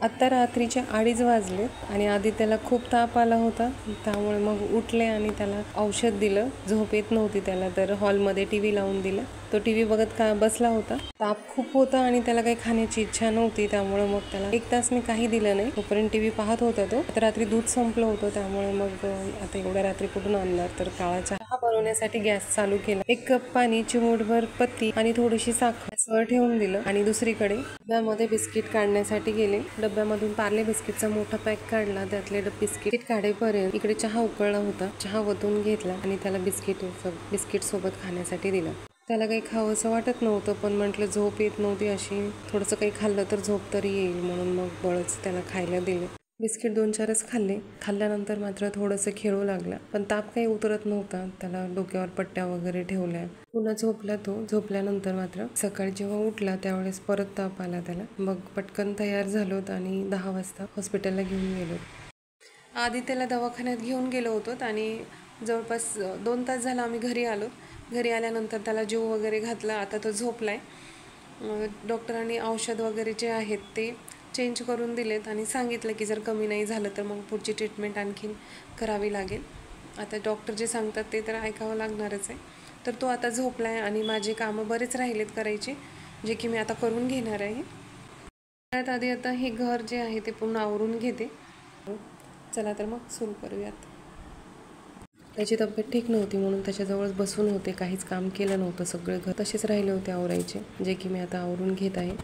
आत्ता रात्रीचे 2:30 वाजले आणि आधी त्याला खूप ताप आला होता, त्यामुळे मग उठले आणि त्याला औषध दिलं. झोप येत नव्हती त्याला, तर हॉलमध्ये TV लावून दिलं. तो TV बघत बसला होता. ताप खूप होता आणि त्याला काही खाण्याची इच्छा नव्हती, त्यामुळे मग त्याला 1 तास मी काही दिलं नाही. तोपर्यंत TV पाहत होता तो. आता रात्री दूध संपलं होतं, त्यामुळे मग आता एवढ्या रात्री कुठून आणणार, तर काळा चहा बनवण्यासाठी गॅस चालू केला. 1 कप पाणी, चिमूटभर पत्ती आणि थोडीशी साखर गॅसवर ठेवून दिलं आणि दुसरीकडे डब्यामध्ये बिस्किट काढण्यासाठी गेले. डब्यामधून पार्ले बिस्किटचा मोठा पॅक काढला. त्यातले बिस्किट काढेपर्यंत इकडे चहा उकळला होता. चहा वतून घेतला आणि त्याला बिस्किट सोबत खाण्यासाठी दिलं. त्याला काही खावंसं वाटत नव्हतं, पण म्हटलं झोप येत नव्हती अशी, थोडंसं काही खाल्लं तर झोप तरी येईल, म्हणून मग बळच त्याला खायला दिले. बिस्किट 2-4च खाल्ले. खाल्ल्यानंतर मात्र थोडंसं खेळू लागला, पण ताप काही उतरत नव्हता. त्याला डोक्यावर पट्ट्या वगैरे ठेवल्या. पुन्हा झोपला तो. झोपल्यानंतर मात्र सकाळी जेव्हा उठला त्यावेळेस परत ताप आला त्याला. मग पटकन तयार झालोत आणि 10 वाजता हॉस्पिटलला घेऊन गेलो. आधी त्याला दवाखान्यात घेऊन गेलो होतो आणि जवळपास 2 तास झाला आम्ही घरी आलो. घरी आल्यानंतर त्याला जेव वगैरे घातला. आता तो झोपलाय. डॉक्टरांनी औषध वगैरे जे आहेत ते चेंज करून दिलेत आणि सांगितलं की जर कमी नाही झालं तर मग पुढची ट्रीटमेंट आणखीन करावी लागेल. आता डॉक्टर जे सांगतात ते तर ऐकावं लागणारच आहे. तर तो आता झोपलाय आणि माझे कामं बरेच राहिलेत करायचे, जे की मी आता करून घेणार आहे. त्यात आधी आता हे घर जे आहे ते पूर्ण आवरून घेते. चला तर मग सुरू करूयात. त्याची तब्येत ठीक नव्हती म्हणून त्याच्याजवळच बसून होते. काहीच काम केलं नव्हतं. सगळे घर तसेच राहिले होते आवरायचे, जे की मी आता आवरून घेत आहे.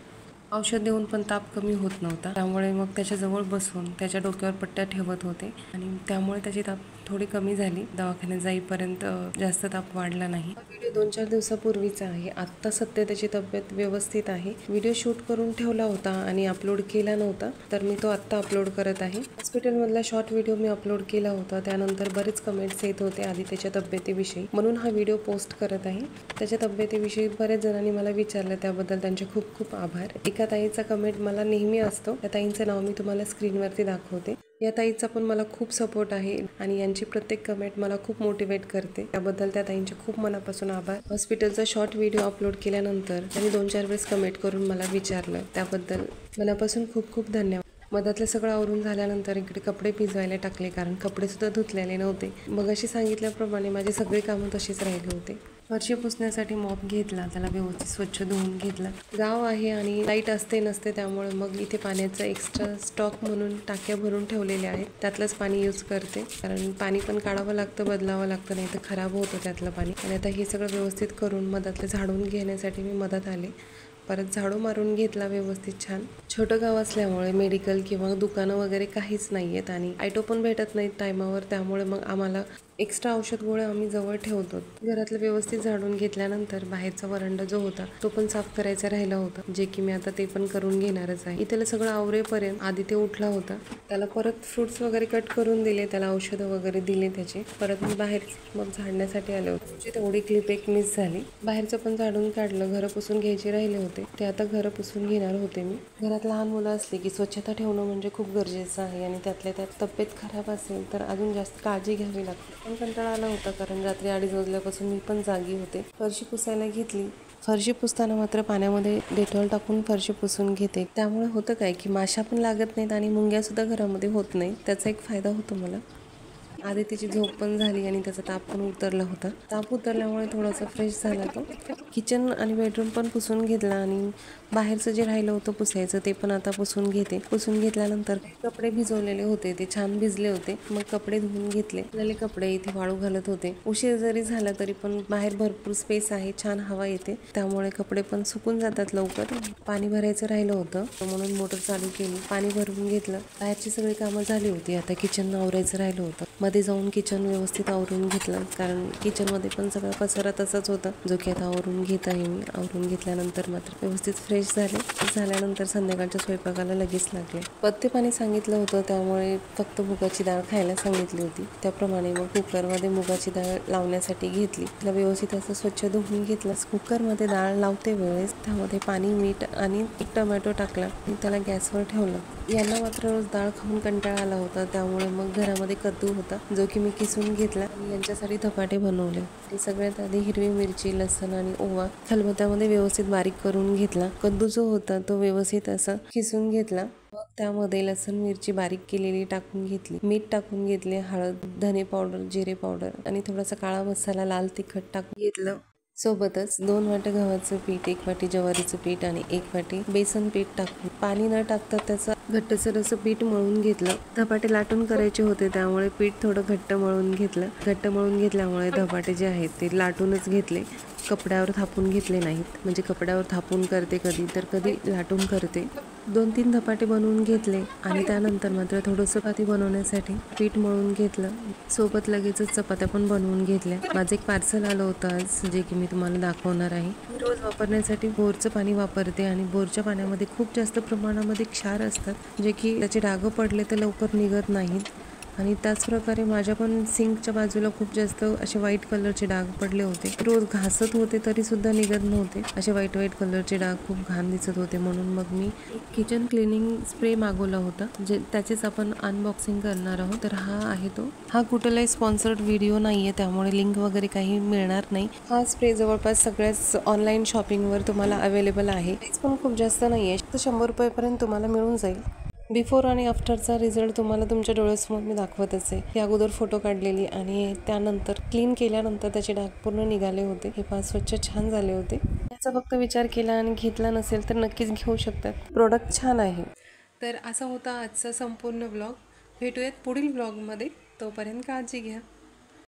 औषध देऊन पण ताप कमी होत नव्हता, त्यामुळे मग त्याच्याजवळ बसून त्याच्या डोक्यावर पट्ट्या ठेवत होते आणि त्यामुळे त्याची ताप थोडी कमी झाली. दवाखान्यात जाईपर्यंत जास्त ताप वाढला नाही. व्हिडिओ 2-4 दिवसापूर्वीचा आहे. आत्ता सध्या त्याची तब्येत व्यवस्थित आहे. व्हिडिओ शूट करून ठेवला होता आणि अपलोड केला नव्हता, तर मी तो आत्ता अपलोड करत आहे. हॉस्पिटलमधला शॉर्ट व्हिडिओ मी अपलोड केला होता. त्यानंतर बरेच कमेंट्स येत होते आधी त्याच्या तब्येतीविषयी, म्हणून हा व्हिडिओ पोस्ट करत आहे. त्याच्या तब्येतीविषयी बऱ्याच जणांनी मला विचारलं, त्याबद्दल त्यांचे खूप खूप आभार. एका ताईचा कमेंट मला नेहमी असतो. त्या ताईंचं नाव मी तुम्हाला स्क्रीनवरती दाखवते. या ताईचा पण मला खूप सपोर्ट आहे आणि यांची प्रत्येक कमेंट मला खूप मोटिवेट करते. त्याबद्दल त्या ताईंचे खूप मनापासून आभार. हॉस्पिटलचा शॉर्ट व्हिडिओ अपलोड केल्यानंतर त्यांनी 2-4 वेळेस कमेंट करून मला विचारलं, त्याबद्दल मनापासून खूप खूप धन्यवाद. मधातलं सगळं आवरून झाल्यानंतर इकडे कपडे भिजवायला टाकले, कारण कपडे सुद्धा धुतलेले नव्हते. मग अशी सांगितल्याप्रमाणे माझे सगळे कामं तशीच राहिले होते. फरशी पुसण्यासाठी मॉप घेतला, त्याला व्यवस्थित स्वच्छ धुवून घेतला. गाव आहे आणि लाईट असते नसते, त्यामुळे मग इथे पाण्याचा एक्स्ट्रा स्टॉक म्हणून टाक्या भरून ठेवलेल्या आहेत. त्यातलंच पाणी यूज करते, कारण पाणी पण काढावं लागतं, बदलावं लागतं, नाही तर खराब होतं त्यातलं पाणी. आणि आता हे सगळं व्यवस्थित करून मधातलं झाडून घेण्यासाठी मी मधात आले. परत झाडू मारून घेतला व्यवस्थित छान. छोटं गाव असल्यामुळे मेडिकल किंवा दुकानं वगैरे काहीच नाही आहेत आणि ॲटो पण भेटत नाहीत टायमावर, त्यामुळे मग आम्हाला एक्स्ट्रा औषध गोळ्या आम्ही जवळ ठेवतो. घरातलं व्यवस्थित झाडून घेतल्यानंतर बाहेरचा वरांडा जो होता तो पण साफ करायचा राहिला होता, जे की मी आता ते पण करून घेणारच आहे. इथलं सगळं आवरेपर्यंत आधी ते उठला होता. त्याला परत फ्रुट्स वगैरे कट करून दिले, त्याला औषधं वगैरे दिले त्याचे. परत मी बाहेर मग झाडण्यासाठी आले होते. म्हणजे तेवढी क्लिप एक मिस झाली. बाहेरचं पण झाडून काढलं. घरं पुसून घ्यायचे राहिले होते, ते आता घरं पुसून घेणार होते मी. घरात लहान मुलं असली की स्वच्छता ठेवणं म्हणजे खूप गरजेचं आहे आणि त्यातल्या त्यात तब्येत खराब असेल तर अजून जास्त काळजी घ्यावी लागते. पण कंटाळा आला होता, कारण रात्री 2:30 वाजल्यापासून मी पण जागी होते. फरशी पुसायला घेतली. फरशी पुसताना मात्र पाण्यामध्ये डेटॉल टाकून फरशी पुसून घेते. त्यामुळे होतं काय की माशा पण लागत नाहीत आणि मुंग्यासुद्धा घरामध्ये होत नाही. त्याचा एक फायदा होतो मला. आधी त्याची झोप पण झाली आणि त्याचा ताप पण उतरला होता. ताप उतरल्यामुळे थोडासा फ्रेश झाला तो. किचन आणि बेडरूम पण पुसून घेतला आणि बाहेरचं जे राहिलं होतं पुसायचं ते पण आता पुसून घेते. पुसून घेतल्यानंतर कपडे भिजवलेले होते, ते छान भिजले होते. मग कपडे धुवून घेतले. आपल्याला कपडे इथे वाळू घालत होते. उशीर जरी झाला तरी पण बाहेर भरपूर स्पेस आहे, छान हवा येते, त्यामुळे कपडे पण सुकून जातात लवकर. पाणी भरायचं राहिलं होतं म्हणून मोटर चालू केली, पाणी भरून घेतलं. बाहेरची सगळी कामं झाली होती. आता किचन आवरायचं राहिलं होतं. मध्ये जाऊन किचन व्यवस्थित आवरून घेतलं, कारण किचनमध्ये पण सगळा पसारा तसाच होता, जो की आता आवरून घेत आहे मी. आवरून घेतल्यानंतर मात्र व्यवस्थित फ्रेश झाल्यानंतर संध्याकाळच्या स्वयंपाकाला लगेच लागले. पथ्य पाणी सांगितलं होतं, त्यामुळे फक्त मुगाची डाळ खायला सांगितली होती. त्याप्रमाणे मग कुकरमध्ये मुगाची डाळ लावण्यासाठी घेतली. तिला व्यवस्थित असं स्वच्छ धुवून घेतलं. कुकरमध्ये डाळ लावते वेळेस त्यामध्ये पाणी, मीठ आणि एक टोमॅटो टाकला आणि त्याला गॅसवर ठेवलं. यांना मात्र रोज डाळ खाऊन कंटाळा आला होता, त्यामुळे मग घरामध्ये कद्दू होता, जो की मी किसून घेतला आणि यांच्यासाठी धपाटे बनवले. ते सगळ्यात आधी हिरवी मिरची, लसण आणि ओवा खलबत्त्यामध्ये व्यवस्थित बारीक करून घेतला. कद्दू जो होता तो व्यवस्थित असा किसून घेतला. त्यामध्ये लसूण मिरची बारीक केलेली टाकून घेतली, मीठ टाकून घेतले, हळद, धने पावडर, जिरे पावडर आणि थोडासा काळा मसाला, लाल तिखट टाकून घेतलं. सोबतच 2 वाट्या गव्हाचं पीठ, 1 वाटी ज्वारीचं पीठ आणि 1 वाटी बेसन पीठ टाकून पाणी न टाकता त्याचं घट्टसर असं पीठ मळून घेतलं. धपाटे लाटून करायचे होते त्यामुळे पीठ थोडं घट्ट मळून घेतलं. घट्ट मळून घेतल्यामुळे धपाटे जे आहेत ते लाटूनच घेतले, कपड्यावर थापून घेतले नाहीत. म्हणजे कपड्यावर थापून करते कधी तर कधी लाटून करते. 2-3 धपाटे बनवून घेतले आणि त्यानंतर मात्र थोडंसं चपाती बनवण्यासाठी पीठ मळून घेतलं. सोबत लगेचच चपात्या पण बनवून घेतल्या. माझं एक पार्सल आलं होतं आज, जे की मी तुम्हाला दाखवणार आहे. रोज वापरण्यासाठी बोरचं पाणी वापरते आणि बोरच्या पाण्यामध्ये खूप जास्त प्रमाणामध्ये क्षार असतात, जे की त्याचे डाग पडले तर लवकर निघत नाहीत. आणि त्याचप्रकारे माझ्या पण सिंकच्या बाजूला खूप जास्त असे व्हाईट कलरचे डाग पडले होते. रोज घासत होते तरी सुद्धा निघत नव्हते. असे व्हाईट कलरचे डाग खूप घाण दिसत होते. म्हणून मग मी किचन क्लिनिंग स्प्रे मागवला होता, जे त्याचेच आपण अनबॉक्सिंग करणार आहोत. तर हा आहे तो. हा कुठलाही स्पॉन्सर्ड व्हिडिओ नाहीये, त्यामुळे लिंक वगैरे काही मिळणार नाही. हा स्प्रे जवळपास सगळ्याच ऑनलाईन शॉपिंगवर तुम्हाला अवेलेबल आहे. प्राइस पण खूप जास्त नाहीये, 100 रुपयापर्यंत तुम्हाला मिळून जाईल. बिफोर आणि आफ्टरचा रिझल्ट तुम्हाला तुमच्या डोळ्यासमोर मी दाखवतच आहे. ही अगोदर फोटो काढलेली आणि त्यानंतर क्लीन केल्यानंतर त्याचे डाग पूर्ण निघाले होते. हे पाच स्वच्छ छान झाले होते. याचा फक्त विचार केला आणि घेतला नसेल तर नक्कीच घेऊ शकतात. प्रोडक्ट छान आहे. तर असा होता आजचा संपूर्ण ब्लॉग. भेटूयात पुढील ब्लॉगमध्ये. तोपर्यंत काळजी घ्या.